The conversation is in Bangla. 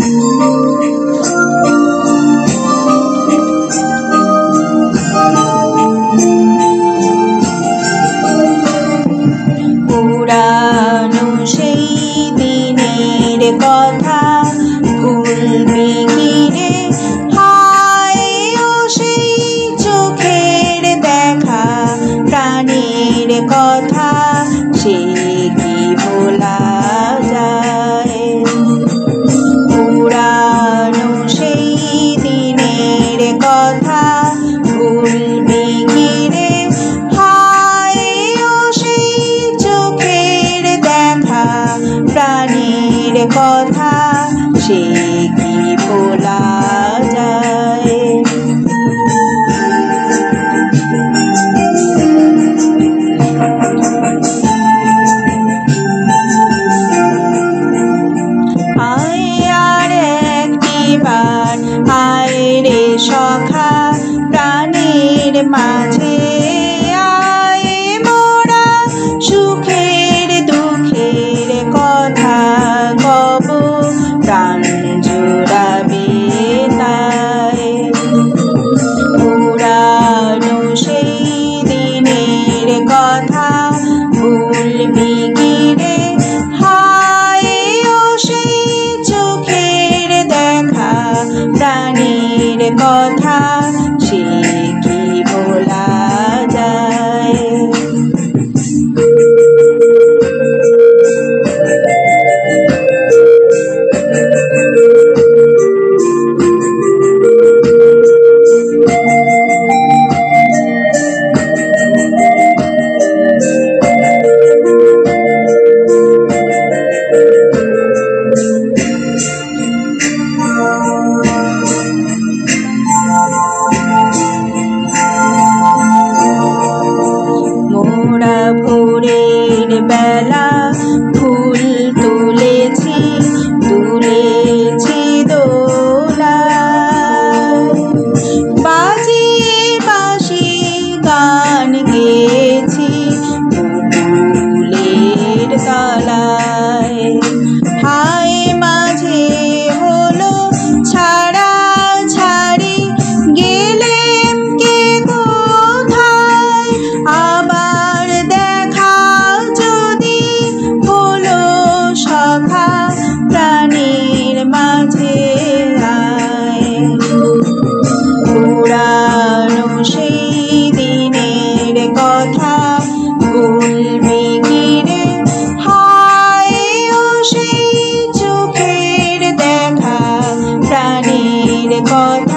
পুরানো সেই দিনের কথা ভুলবি কি রে? হায় ও সেই চোখের দেখা, প্রাণের কথা সে কি ভোলা যায়? পুরানো সেই দিনের কথা ভুলবি কি রে? হায় ও সেই চোখের দেখা, প্রাণের কথা সে কি ভোলা যায়? আয় আর একটিবার আয় রে সখা, প্রাণের মাঝে আয় মোরা সুখের দুঃখের কথা কব, প্রাণ জুড়াবে তাই। পুরানো সেই দিনের কথা ভুলবি কি রে? হায় ও সেই চোখের দেখা, প্রাণের কথা সে কি ভোলা যায়? মোরা ভোরের বেলা ফুল তুলেছি, তুলেছি দোলায়, বাজিয়ে বাঁশি গান গেয়েছি ফুলের তলায়। হায় মাঝে হলো ছাড়া ছাড়ি, গেলেম কে কোথায়? আবার দেখা যদি হলো সখা, প্রাণের মাঝে আয়। পুরানো সেই দিনের কথা ভুলবি কি রে? হায় ও সেই চোখের দেখা, প্রাণের কথা